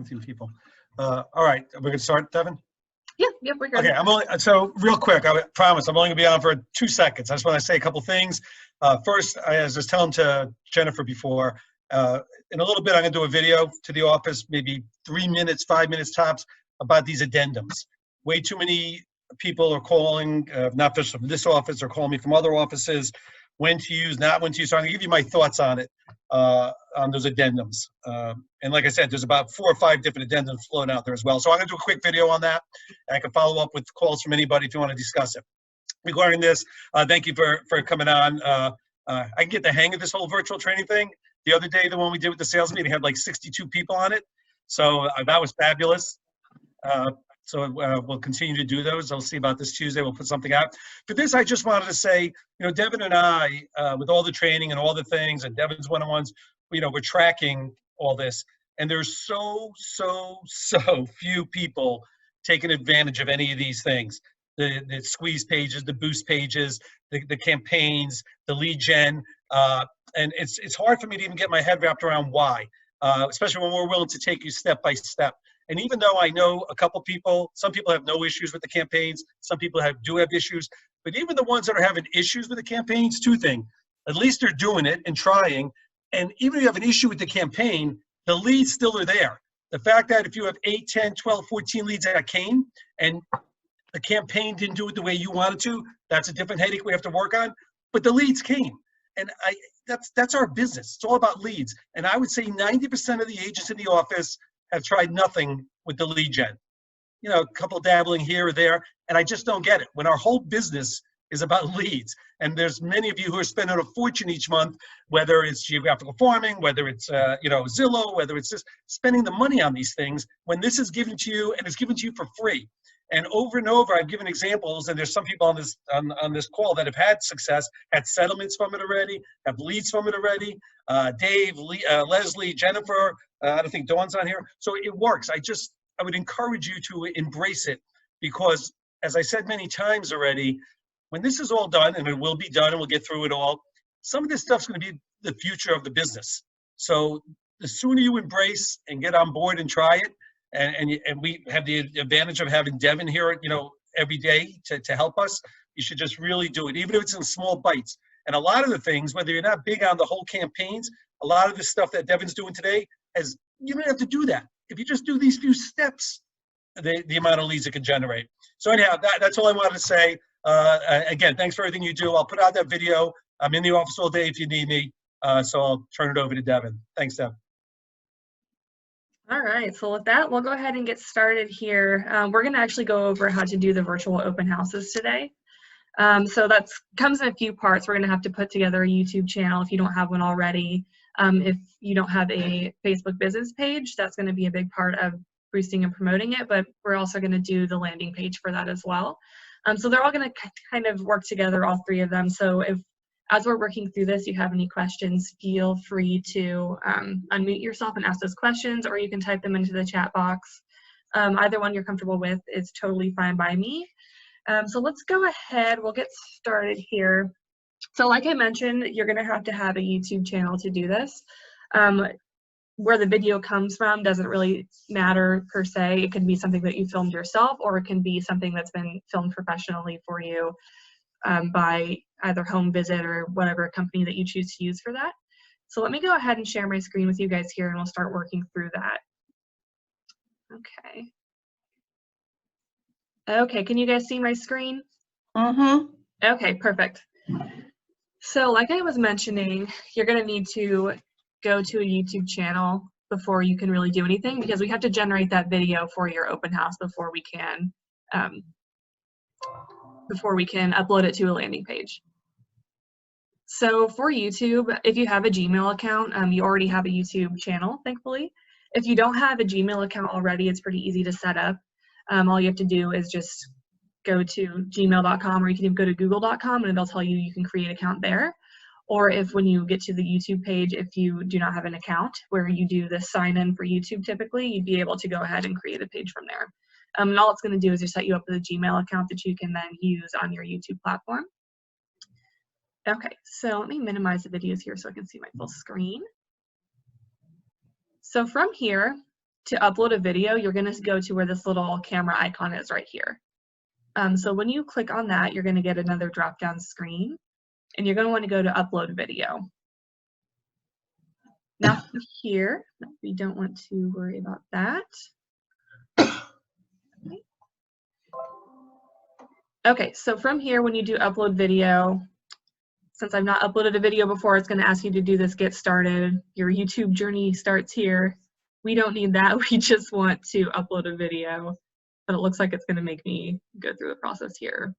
17 people. All right, we're gonna start, Devin? Yeah, we're good. Okay, so real quick, I promise I'm only gonna be on for 2 seconds. I just want to say a couple things. First, I was just telling to Jennifer before, in a little bit, I'm gonna do a video to the office, maybe 3 minutes, 5 minutes tops, about these addendums. Way too many people are calling, not just from this office, or calling me from other offices, when to use, not when to use. So I'm gonna give you my thoughts on it, on those addendums. And like I said, there's about 4 or 5 different addendums floating out there as well. So I'm gonna do a quick video on that, and I can follow up with calls from anybody if you want to discuss it. Regarding this, thank you for coming on. I can get the hang of this whole virtual training thing. The other day, the one we did with the sales meeting had like 62 people on it. So that was fabulous. So we'll continue to do those. I'll see about this Tuesday. We'll put something out. For this, I just wanted to say, you know, Devin and I, with all the training and all the things, and Devin's one-on-ones, you know, we're tracking all this. And there's so few people taking advantage of any of these things. The squeeze pages, the boost pages, the campaigns, the lead gen. And it's hard for me to even get my head wrapped around why, especially when we're willing to take you step by step. And even though I know a couple people, some people have no issues with the campaigns, some people do have issues, but even the ones that are having issues with the campaigns, 2 things, at least they're doing it and trying. And even if you have an issue with the campaign, the leads still are there. The fact that if you have 8, 10, 12, 14 leads that came and the campaign didn't do it the way you wanted to, that's a different headache we have to work on, but the leads came. And that's our business. It's all about leads. And I would say 90% of the agents in the office have tried nothing with the lead gen. You know, a couple dabbling here or there, and I just don't get it. When our whole business is about leads, and there's many of you who are spending a fortune each month, whether it's geographical farming, whether it's you know, Zillow, whether it's just spending the money on these things, when this is given to you, and it's given to you for free. And over, I've given examples, and there's some people on this call that have had success, had settlements from it already, have leads from it already. Dave, Leslie, Jennifer, I don't think Dawn's on here. So it works. I would encourage you to embrace it, because as I said many times already, when this is all done, and it will be done, and we'll get through it all, some of this stuff's going to be the future of the business. So the sooner you embrace and get on board and try it, and we have the advantage of having Devin here, you know, every day to help us, you should just really do it, even if it's in small bites. And a lot of the things, whether you're not big on the whole campaigns, a lot of the stuff that Devin's doing today, you don't have to do that. If you just do these few steps, the amount of leads it can generate. So anyhow, that's all I wanted to say. Again, thanks for everything you do. I'll put out that video. I'm in the office all day if you need me. So I'll turn it over to Devin. Thanks, Devin. All right, so with that, we'll go ahead and get started here. We're going to actually go over how to do the virtual open houses today. So that comes in a few parts. We're going to have to put together a YouTube channel if you don't have one already. If you don't have a Facebook business page, that's going to be a big part of boosting and promoting it, but we're also going to do the landing page for that as well. So they're all going to kind of work together, all 3 of them. So if, as we're working through this, you have any questions, feel free to unmute yourself and ask those questions, or you can type them into the chat box. Either one you're comfortable with is totally fine by me. So let's go ahead. We'll get started here. So like I mentioned, you're going to have a YouTube channel to do this. Where the video comes from doesn't really matter per se. It can be something that you filmed yourself, or it can be something that's been filmed professionally for you by either Home Visit or whatever company that you choose to use for that. So let me go ahead and share my screen with you guys here, and we'll start working through that. Okay. Okay, can you guys see my screen? Mm-hmm. Okay, perfect. So like I was mentioning, you're going to need to go to a YouTube channel before you can really do anything, because we have to generate that video for your open house before we can upload it to a landing page. So for YouTube, if you have a Gmail account, you already have a YouTube channel, thankfully. If you don't have a Gmail account already, it's pretty easy to set up. All you have to do is just go to gmail.com, or you can even go to google.com, and it'll tell you you can create an account there. Or if when you get to the YouTube page, if you do not have an account where you do the sign in for YouTube typically, you'd be able to go ahead and create a page from there. And all it's going to do is just set you up with a Gmail account that you can then use on your YouTube platform. Okay, so let me minimize the videos here so I can see my full screen. So from here, to upload a video, you're going to go to where this little camera icon is right here. So when you click on that, you're going to get another drop-down screen, and you're going to want to go to upload video. Now from here, we don't want to worry about that. Okay, so from here, when you do upload video, since I've not uploaded a video before, it's going to ask you to do this get started. Your YouTube journey starts here. We don't need that. We just want to upload a video, but it looks like it's going to make me go through the process here.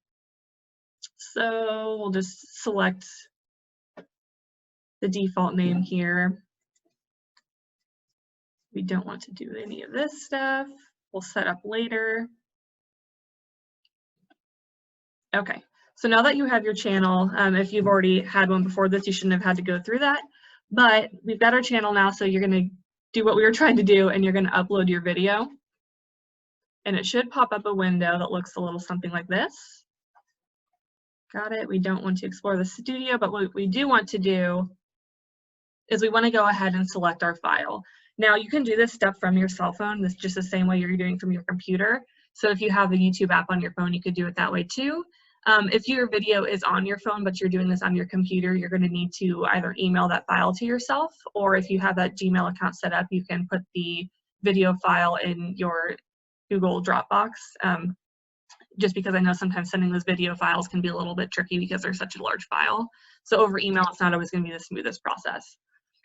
So we'll just select the default name here. We don't want to do any of this stuff. We'll set up later. Okay, so now that you have your channel, if you've already had one before this, you shouldn't have had to go through that. But we've got our channel now, so you're going to do what we were trying to do, and you're going to upload your video. And it should pop up a window that looks a little something like this. Got it. We don't want to explore the studio, but what we do want to do is we want to go ahead and select our file. Now, you can do this step from your cell phone. This is just the same way you're doing from your computer. So if you have the YouTube app on your phone, you could do it that way too. If your video is on your phone, but you're doing this on your computer, you're going to need to either email that file to yourself, or if you have that Gmail account set up, you can put the video file in your Google Dropbox. Just because I know sometimes sending those video files can be a little bit tricky because they're such a large file. So over email, it's not always going to be the smoothest process.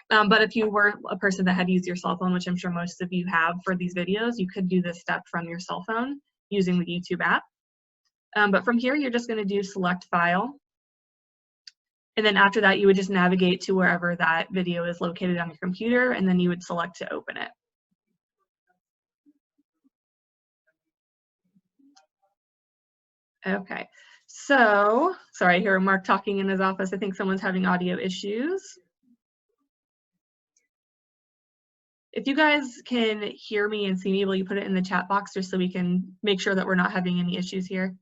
But if you were a person that had used your cell phone, which I'm sure most of you have for these videos, you could do this step from your cell phone using the YouTube app. But from here, you're just going to do select file. And then after that, you would just navigate to wherever that video is located on your computer, and then you would select to open it. Okay, so, sorry, I hear Mark talking in his office. I think someone's having audio issues. If you guys can hear me and see me, will you put it in the chat box just so we can make sure that we're not having any issues here?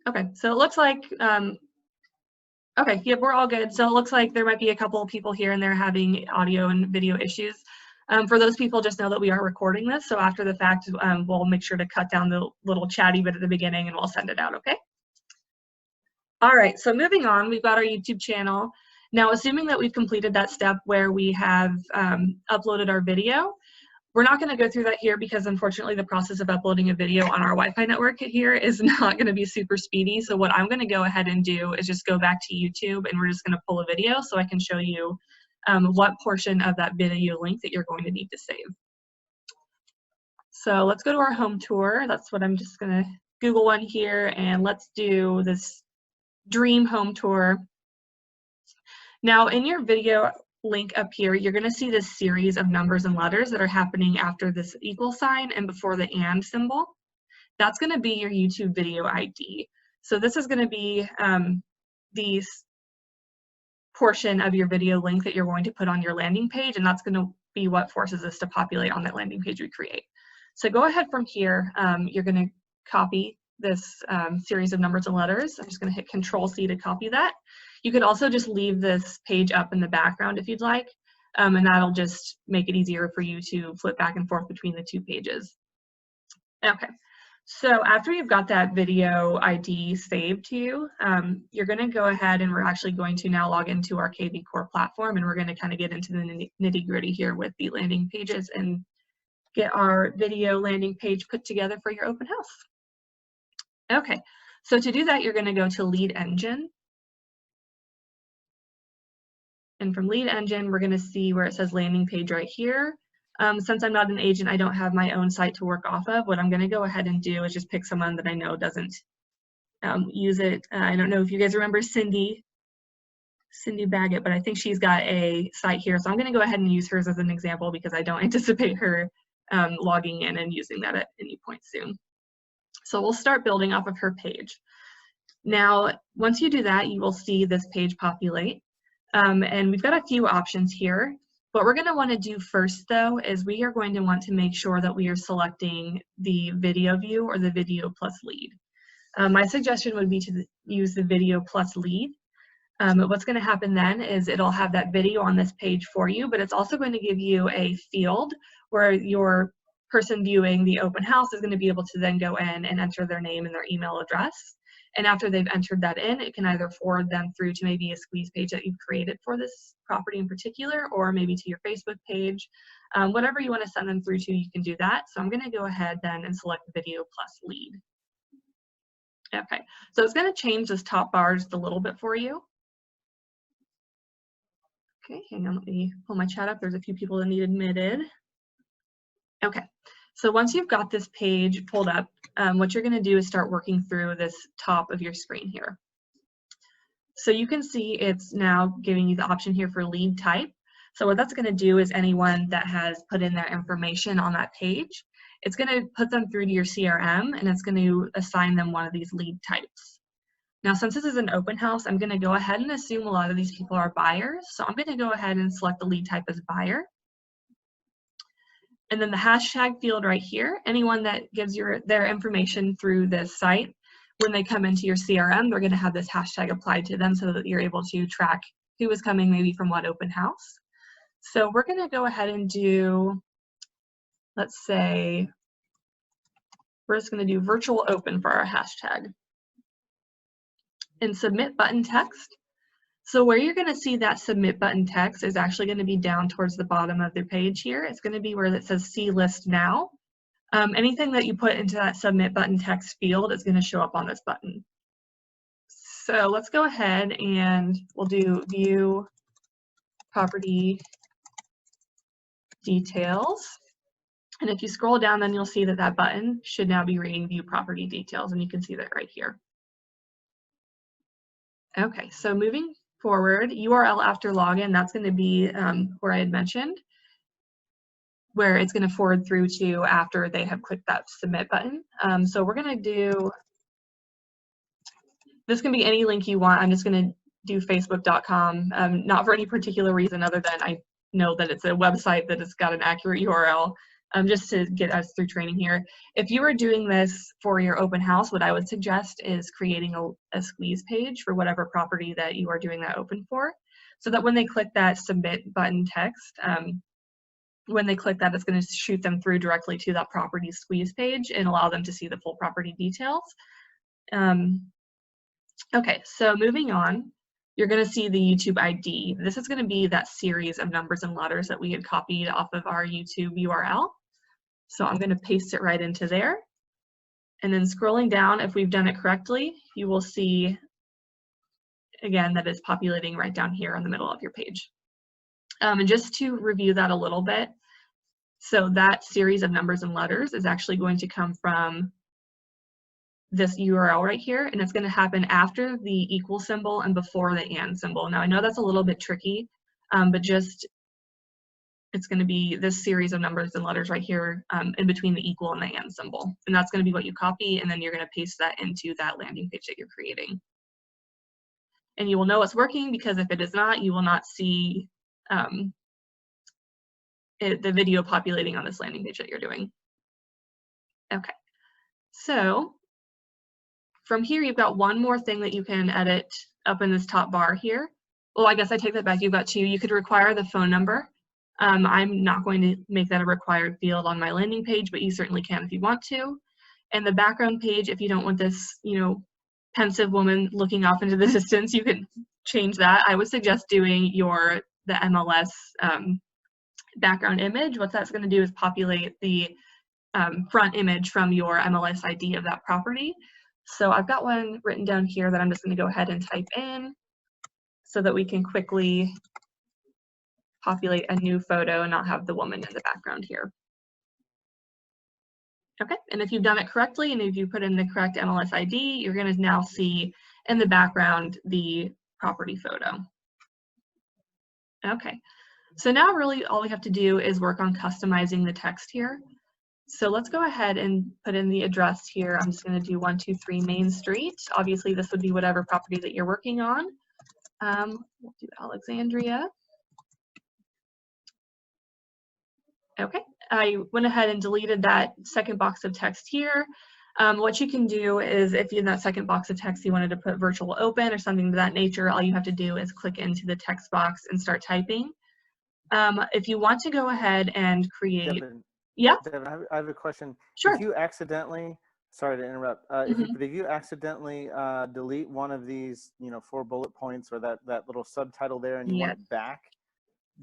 Okay, so it looks like, okay, yep, we're all good. So it looks like there might be a couple of people here and they're having audio and video issues. For those people, just know that we are recording this. So after the fact, we'll make sure to cut down the little chatty bit at the beginning and we'll send it out, okay? All right, so moving on, we've got our YouTube channel. Now, assuming that we've completed that step where we have uploaded our video, we're not going to go through that here because unfortunately the process of uploading a video on our Wi-Fi network here is not going to be super speedy. So what I'm going to go ahead and do is just go back to YouTube and we're just going to pull a video so I can show you what portion of that video link that you're going to need to save. So let's go to our home tour. That's what I'm just going to Google one here, and let's do this dream home tour. Now in your video link up here, you're going to see this series of numbers and letters that are happening after this equal sign and before the and symbol. That's going to be your YouTube video ID. So this is going to be the portion of your video link that you're going to put on your landing page, and that's going to be what forces us to populate on that landing page we create. So go ahead from here, you're going to copy this series of numbers and letters. I'm just going to hit Control-C to copy that. You could also just leave this page up in the background if you'd like, and that'll just make it easier for you to flip back and forth between the two pages. Okay, so after you've got that video ID saved to you, you're going to go ahead and we're actually going to now log into our KV Core platform, and we're going to kind of get into the nitty-gritty here with the landing pages and get our video landing page put together for your open house. Okay, so to do that, you're going to go to Lead Engine. And from Lead Engine, we're going to see where it says landing page right here. Since I'm not an agent, I don't have my own site to work off of. What I'm going to go ahead and do is just pick someone that I know doesn't use it. I don't know if you guys remember Cindy Baggett, but I think she's got a site here. So I'm going to go ahead and use hers as an example because I don't anticipate her logging in and using that at any point soon. So we'll start building off of her page. Now, once you do that, you will see this page populate. And we've got a few options here. What we're going to want to do first, though, is we are going to want to make sure that we are selecting the video view or the video plus lead. My suggestion would be to use the video plus lead. What's going to happen then is it'll have that video on this page for you, but it's also going to give you a field where your person viewing the open house is going to be able to then go in and enter their name and their email address. And after they've entered that in, it can either forward them through to maybe a squeeze page that you've created for this property in particular, or maybe to your Facebook page. Whatever you want to send them through to, you can do that. So I'm going to go ahead then and select video plus lead. Okay, so it's going to change this top bar just a little bit for you. Okay, hang on, let me pull my chat up. There's a few people that need admitted. Okay, so once you've got this page pulled up, what you're going to do is start working through this top of your screen here. So you can see it's now giving you the option here for lead type. So what that's going to do is anyone that has put in their information on that page, it's going to put them through to your CRM, and it's going to assign them one of these lead types. Now, since this is an open house, I'm going to go ahead and assume a lot of these people are buyers. So I'm going to go ahead and select the lead type as buyer. And then the hashtag field right here, anyone that gives their information through this site, when they come into your CRM, they're going to have this hashtag applied to them so that you're able to track who is coming maybe from what open house. So we're going to go ahead and do, let's say, we're just going to do virtual open for our hashtag. And submit button text. So where you're going to see that submit button text is actually going to be down towards the bottom of the page here. It's going to be where it says see list now. Anything that you put into that submit button text field is going to show up on this button. So let's go ahead and we'll do view property details. And if you scroll down, then you'll see that that button should now be reading view property details, and you can see that right here. Okay, so moving forward, URL after login, that's going to be where I had mentioned, where it's going to forward through to after they have clicked that submit button. So we're going to do, this can be any link you want. I'm just going to do facebook.com, not for any particular reason other than I know that it's a website that has got an accurate URL. Just to get us through training here. If you are doing this for your open house, what I would suggest is creating a squeeze page for whatever property that you are doing that open for, so that when they click that submit button text, when they click that, it's going to shoot them through directly to that property squeeze page and allow them to see the full property details. Okay, so moving on, you're going to see the YouTube ID. This is going to be that series of numbers and letters that we had copied off of our YouTube URL. So I'm going to paste it right into there. And then scrolling down, if we've done it correctly, you will see, again, that it's populating right down here in the middle of your page. And just to review that a little bit, so that series of numbers and letters is actually going to come from this URL right here, and it's going to happen after the equal symbol and before the and symbol. Now, I know that's a little bit tricky, but just it's going to be this series of numbers and letters right here in between the equal and the and symbol. And that's going to be what you copy, and then you're going to paste that into that landing page that you're creating. And you will know it's working, because if it is not, you will not see the video populating on this landing page that you're doing. Okay, so from here, you've got one more thing that you can edit up in this top bar here. Well, I guess I take that back. You've got two. You could require the phone number. I'm not going to make that a required field on my landing page, but you certainly can if you want to. And the background page, if you don't want this, pensive woman looking off into the distance, you can change that. I would suggest doing the MLS background image. What that's going to do is populate the front image from your MLS ID of that property. So I've got one written down here that I'm just going to go ahead and type in so that we can quickly populate a new photo and not have the woman in the background here. Okay, and if you've done it correctly and if you put in the correct MLS ID, you're going to now see in the background the property photo. Okay, so now really all we have to do is work on customizing the text here. So let's go ahead and put in the address here. I'm just going to do 123 Main Street. Obviously, this would be whatever property that you're working on. We'll do Alexandria. Okay, I went ahead and deleted that second box of text here. What you can do is if in that second box of text you wanted to put virtual open or something of that nature, all you have to do is click into the text box and start typing. If you want to go ahead and create, Devin, yeah, Devin, I have a question. sure. If you accidentally, sorry to interrupt, Mhm. if you accidentally delete one of these, 4 bullet points or that little subtitle there, and you want Yes. it back,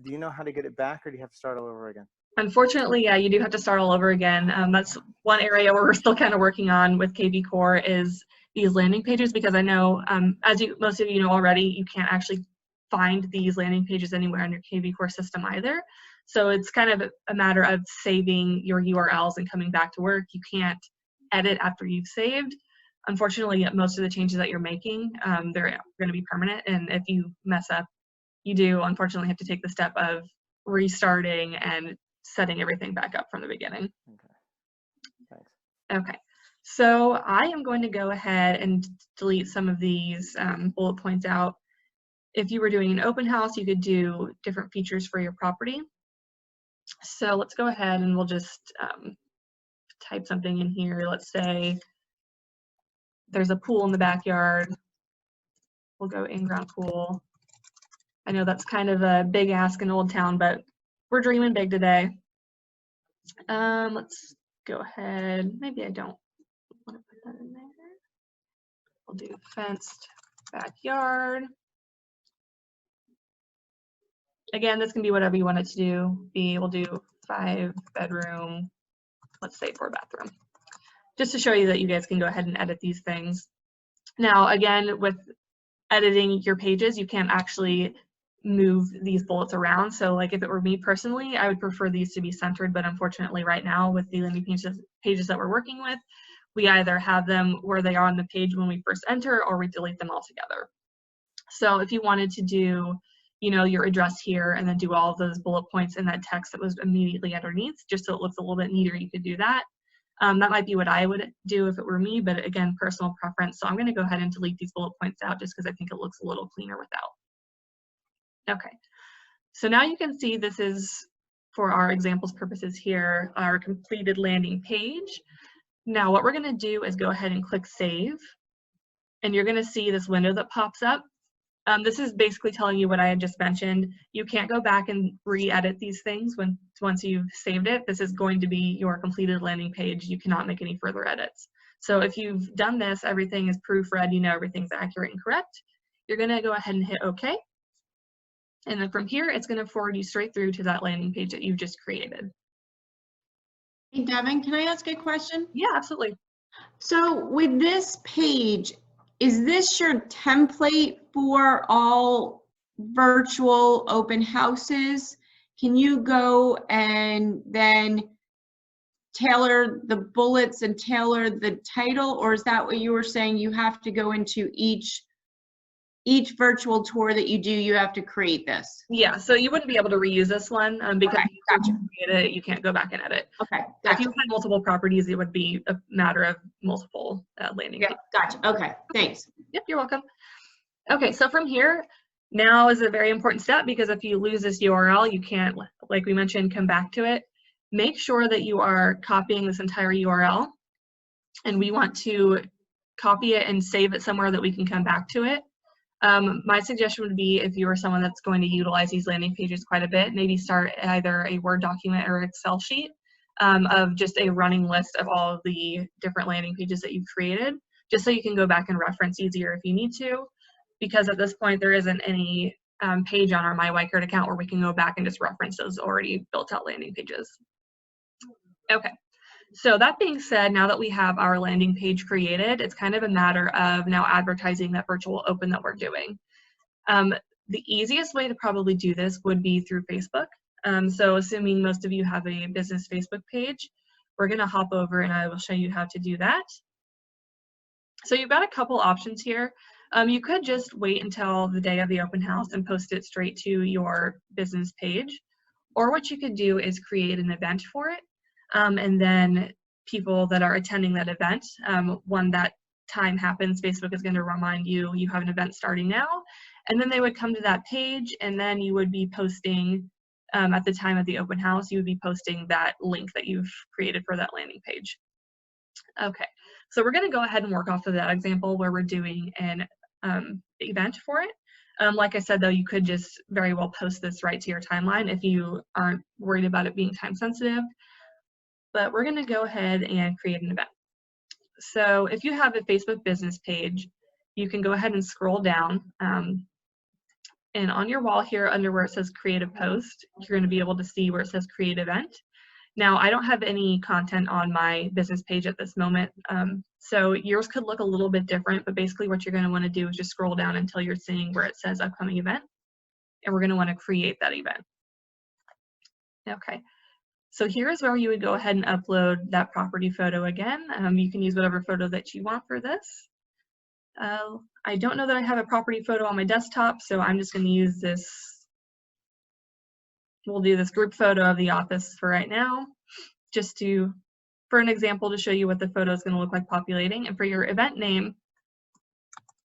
do you know how to get it back, or do you have to start all over again? Unfortunately, yeah, you do have to start all over again. That's one area where we're still kind of working on with KB Core is these landing pages, because I know, as most of you know already, you can't actually find these landing pages anywhere on your KB Core system either. So it's kind of a matter of saving your URLs and coming back to work. You can't edit after you've saved. Unfortunately, most of the changes that you're making, they're going to be permanent. And if you mess up, you do unfortunately have to take the step of restarting and setting everything back up from the beginning. Okay, thanks. Okay, so I am going to go ahead and delete some of these bullet points out. If you were doing an open house, you could do different features for your property. So let's go ahead and we'll just type something in here. Let's say there's a pool in the backyard. We'll go in-ground pool. I know that's kind of a big ask in Old Town, but we're dreaming big today. Let's go ahead. Maybe I don't want to put that in there. We'll do fenced backyard. Again, this can be whatever you want it to do. We'll do 5 bedroom, let's say 4 bathroom, just to show you that you guys can go ahead and edit these things. Now, again, with editing your pages, you can't actually move these bullets around. So like if it were me personally, I would prefer these to be centered, but unfortunately right now with the landing pages that we're working with, we either have them where they are on the page when we first enter or we delete them altogether. So if you wanted to do, your address here and then do all of those bullet points in that text that was immediately underneath, just so it looks a little bit neater, you could do that. That might be what I would do if it were me, but again, personal preference. So I'm going to go ahead and delete these bullet points out just because I think it looks a little cleaner without. Okay, so now you can see this is, for our examples purposes here, our completed landing page. Now what we're going to do is go ahead and click Save, and you're going to see this window that pops up. This is basically telling you what I had just mentioned. You can't go back and re-edit these things once you've saved it. This is going to be your completed landing page. You cannot make any further edits. So if you've done this, everything is proofread, everything's accurate and correct. You're going to go ahead and hit OK. And then from here, it's going to forward you straight through to that landing page that you've just created. Hey, Devin, can I ask a question? Yeah, absolutely. So with this page, is this your template for all virtual open houses? Can you go and then tailor the bullets and tailor the title, or is that what you were saying? You have to go into each virtual tour that you do, you have to create this? Yeah, so you wouldn't be able to reuse this one because Okay, gotcha. you create it, you can't go back and edit. Okay, So if you gotcha. had multiple properties, it would be a matter of multiple landing pages. Yeah, gotcha. Okay, thanks. Yep, you're welcome. Okay, so from here, now is a very important step because if you lose this URL, you can't, like we mentioned, come back to it. Make sure that you are copying this entire URL, and we want to copy it and save it somewhere that we can come back to it. My suggestion would be if you are someone that's going to utilize these landing pages quite a bit, maybe start either a Word document or Excel sheet of just a running list of all of the different landing pages that you've created, just so you can go back and reference easier if you need to, because at this point there isn't any page on our myWeichert account where we can go back and just reference those already built out landing pages. Okay. So that being said, now that we have our landing page created, it's kind of a matter of now advertising that virtual open that we're doing. The easiest way to probably do this would be through Facebook. So assuming most of you have a business Facebook page, we're going to hop over and I will show you how to do that. So you've got a couple options here. You could just wait until the day of the open house and post it straight to your business page. Or what you could do is create an event for it. And then people that are attending that event, when that time happens, Facebook is going to remind you, you have an event starting now. And then they would come to that page, and then you would be posting, at the time of the open house, you would be posting that link that you've created for that landing page. Okay, So we're going to go ahead and work off of that example where we're doing an event for it. Like I said, though, you could just very well post this right to your timeline if you aren't worried about it being time sensitive. But we're going to go ahead and create an event. So if you have a Facebook business page, you can go ahead and scroll down. And on your wall here, under where it says create a post, you're going to be able to see where it says create event. Now, I don't have any content on my business page at this moment, so yours could look a little bit different, but basically what you're going to want to do is just scroll down until you're seeing where it says upcoming event, and we're going to want to create that event. Okay, so here's where you would go ahead and upload that property photo again. You can use whatever photo that you want for this. I don't know that I have a property photo on my desktop, so I'm just going to use this. We'll do this group photo of the office for right now, just for an example to show you what the photo is going to look like populating. And for your event name,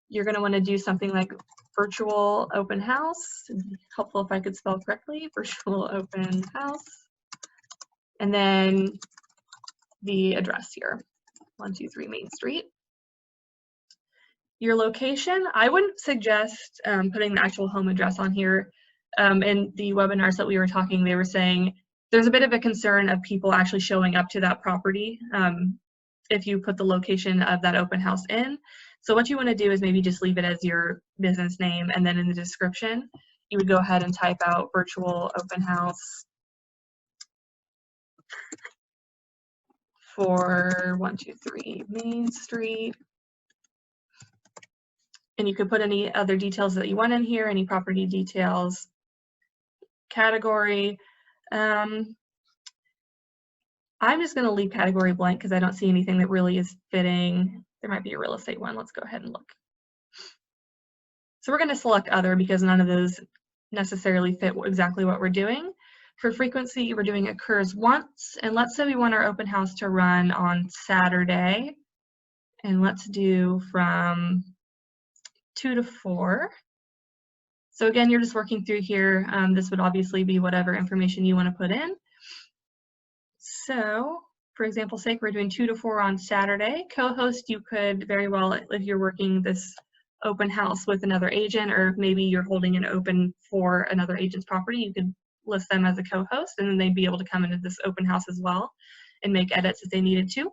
you're going to want to do something like virtual open house. It'd be helpful if I could spell correctly, virtual open house. And then the address here, 123 Main Street. Your location, I wouldn't suggest putting the actual home address on here. In the webinars that we were talking, they were saying there's a bit of a concern of people actually showing up to that property if you put the location of that open house in. So what you want to do is maybe just leave it as your business name, and then in the description, you would go ahead and type out virtual open house for 123 Main Street. And you could put any other details that you want in here, any property details. Category, I'm just going to leave category blank because I don't see anything that really is fitting. There might be a real estate one. Let's go ahead and look. So we're going to select other because none of those necessarily fit exactly what we're doing. For frequency, we're doing occurs once, and let's say we want our open house to run on Saturday, and let's do from 2 to 4. So again, you're just working through here. This would obviously be whatever information you want to put in. So for example's sake, we're doing 2 to 4 on Saturday. Co-host, you could very well, if you're working this open house with another agent, or maybe you're holding an open for another agent's property, you could list them as a co-host, and then they'd be able to come into this open house as well and make edits if they needed to.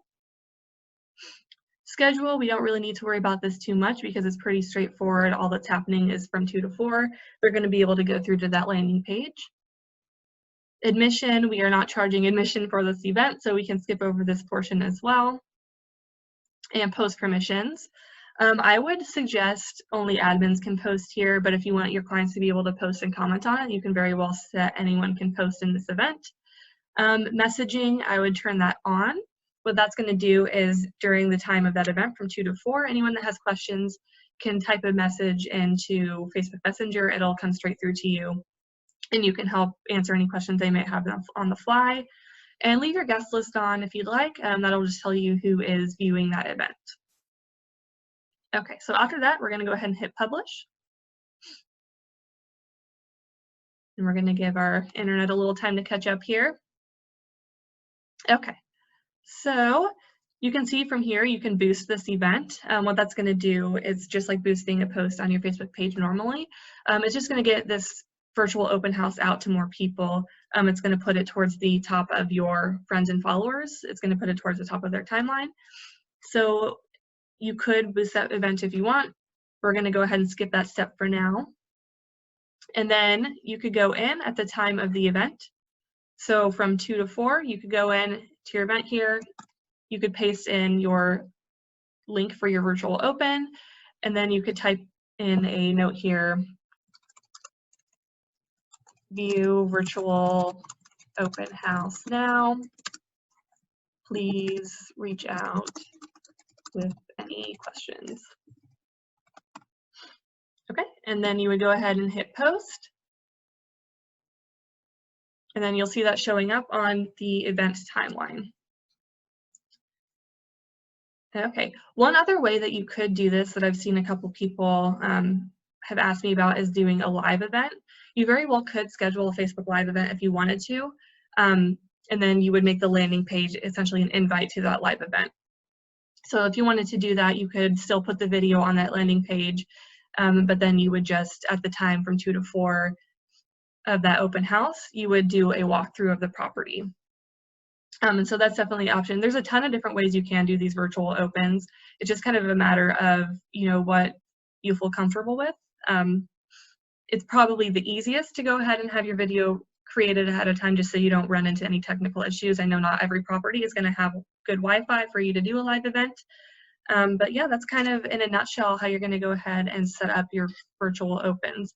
Schedule, we don't really need to worry about this too much because it's pretty straightforward. All that's happening is from 2 to 4. They're going to be able to go through to that landing page. Admission, we are not charging admission for this event, so we can skip over this portion as well. And post permissions. I would suggest only admins can post here, but if you want your clients to be able to post and comment on it, you can very well set anyone can post in this event. Messaging, I would turn that on. What that's going to do is during the time of that event from 2 to 4, anyone that has questions can type a message into Facebook Messenger. It'll come straight through to you, and you can help answer any questions they may have on the fly. And leave your guest list on if you'd like. That'll just tell you who is viewing that event. Okay, so after that, we're going to go ahead and hit publish. And we're going to give our internet a little time to catch up here. Okay. So you can see from here, you can boost this event. What that's going to do is just like boosting a post on your Facebook page normally. It's just going to get this virtual open house out to more people. It's going to put it towards the top of your friends and followers. It's going to put it towards the top of their timeline. So you could boost that event if you want. We're going to go ahead and skip that step for now. And then you could go in at the time of the event. So from 2 to 4, you could go in to your event here. You could paste in your link for your virtual open, and then you could type in a note here, view virtual open house now. Please reach out with any questions. Okay, and then you would go ahead and hit post. And then you'll see that showing up on the event timeline. Okay, one other way that you could do this that I've seen a couple people have asked me about is doing a live event. You very well could schedule a Facebook Live event if you wanted to, and then you would make the landing page essentially an invite to that live event. So if you wanted to do that, you could still put the video on that landing page, but then you would just, at the time from 2 to 4 of that open house, you would do a walkthrough of the property. And so that's definitely an option. There's a ton of different ways you can do these virtual opens. It's just kind of a matter of, you know, what you feel comfortable with. It's probably the easiest to go ahead and have your video created ahead of time just so you don't run into any technical issues. I know not every property is going to have good Wi-Fi for you to do a live event. But yeah, that's kind of in a nutshell how you're going to go ahead and set up your virtual opens.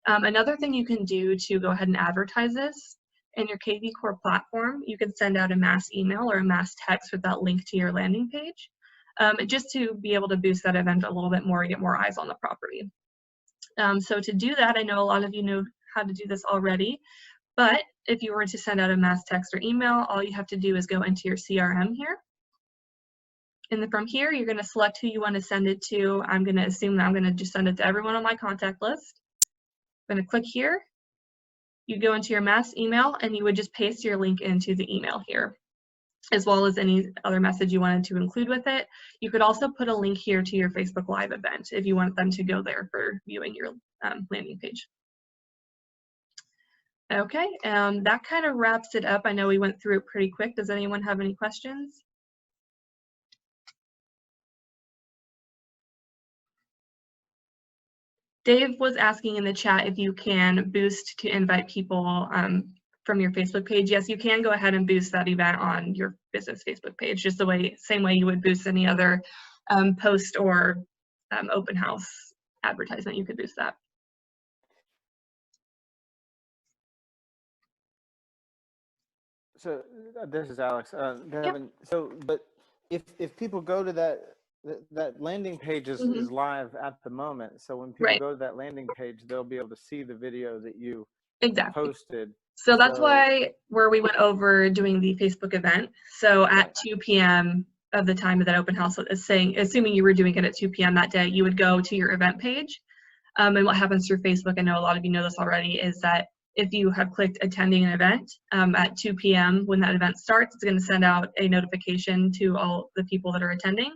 Another thing you can do to go ahead and advertise this in your KV Core platform, you can send out a mass email or a mass text with that link to your landing page, just to be able to boost that event a little bit more, get more eyes on the property. So to do that, I know a lot of you know how to do this already, but if you were to send out a mass text or email, all you have to do is go into your CRM here. And then from here, you're going to select who you want to send it to. I'm going to assume that I'm going to just send it to everyone on my contact list. I'm going to click here. You go into your mass email and you would just paste your link into the email here, as well as any other message you wanted to include with it. You could also put a link here to your Facebook Live event if you want them to go there for viewing your landing page. Okay, that kind of wraps it up. I know we went through it pretty quick. Does anyone have any questions? Dave was asking in the chat if you can boost to invite people from your Facebook page. Yes, you can go ahead and boost that event on your business Facebook page, just the same way you would boost any other post or open house advertisement. You could boost that. So this is Alex. Devin, Yep. so but if people go to that landing page is live at the moment. So when people go to that landing page, they'll be able to see the video that you posted. So that's why where we went over doing the Facebook event. So at 2 p.m. of the time of that open house, assuming you were doing it at 2 p.m. that day, you would go to your event page. And what happens through Facebook, I know a lot of you know this already, is that if you have clicked attending an event at 2 p.m. when that event starts, it's going to send out a notification to all the people that are attending.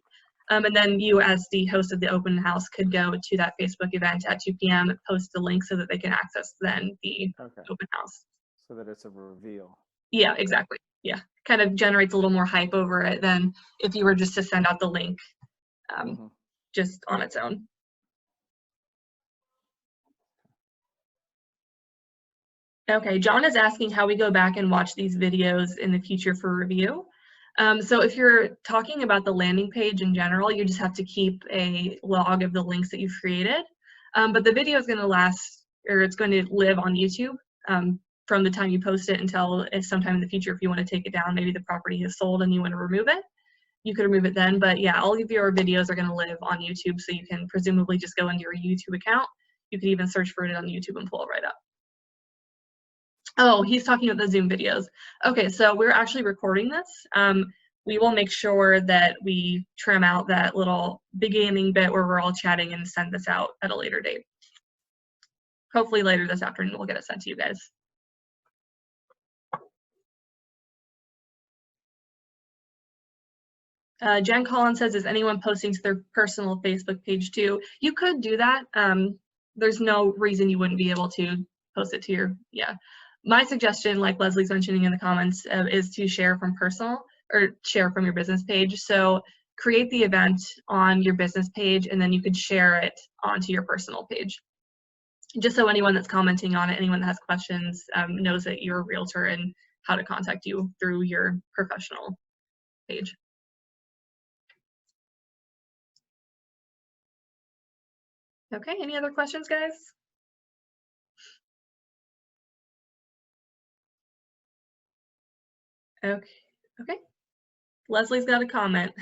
And then you, as the host of the open house, could go to that Facebook event at 2 p.m. and post the link so that they can access then the open house. So that it's a reveal. Yeah, exactly. Yeah, kind of generates a little more hype over it than if you were just to send out the link just on its own. Okay, John is asking how we go back and watch these videos in the future for review. So if you're talking about the landing page in general, you just have to keep a log of the links that you've created. But the video is going to last, or it's going to live on YouTube from the time you post it until sometime in the future. If you want to take it down, maybe the property is sold and you want to remove it, you could remove it then. But yeah, all of your videos are going to live on YouTube, so you can presumably just go into your YouTube account. You could even search for it on YouTube and pull it right up. Oh, he's talking about the Zoom videos. Okay, so we're actually recording this. We will make sure that we trim out that little beginning bit where we're all chatting and send this out at a later date. Hopefully later this afternoon, we'll get it sent to you guys. Jen Collins says, is anyone posting to their personal Facebook page too? You could do that. There's no reason you wouldn't be able to post it to your, My suggestion, like Leslie's mentioning in the comments, is to share from personal or share from your business page. So create the event on your business page and then you could share it onto your personal page. Just so anyone that's commenting on it, anyone that has questions, knows that you're a realtor and how to contact you through your professional page. Okay, any other questions, guys? Okay. Leslie's got a comment.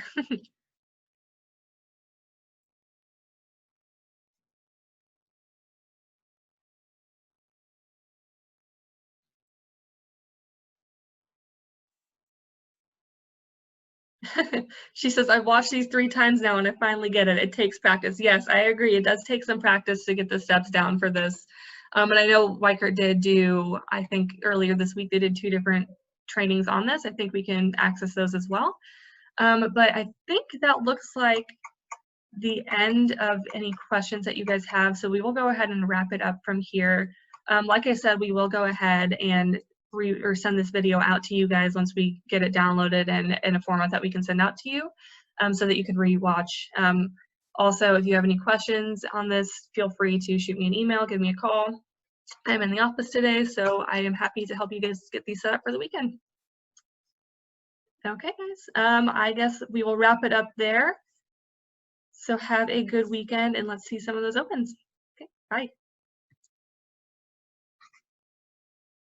She says, I've watched these 3 times now and I finally get it. It takes practice. Yes, I agree. It does take some practice to get the steps down for this. And I know myWeichert did do, I think earlier this week, they did 2 different trainings on this. I think we can access those as well. But I think that looks like the end of any questions that you guys have. So we will go ahead and wrap it up from here. Like I said, we will go ahead and send this video out to you guys once we get it downloaded and in a format that we can send out to you, so that you can rewatch. Also, if you have any questions on this, feel free to shoot me an email, give me a call. I'm in the office today, so I am happy to help you guys get these set up for the weekend. Okay, guys, I guess we will wrap it up there. So have a good weekend, and let's see some of those opens. Okay, bye.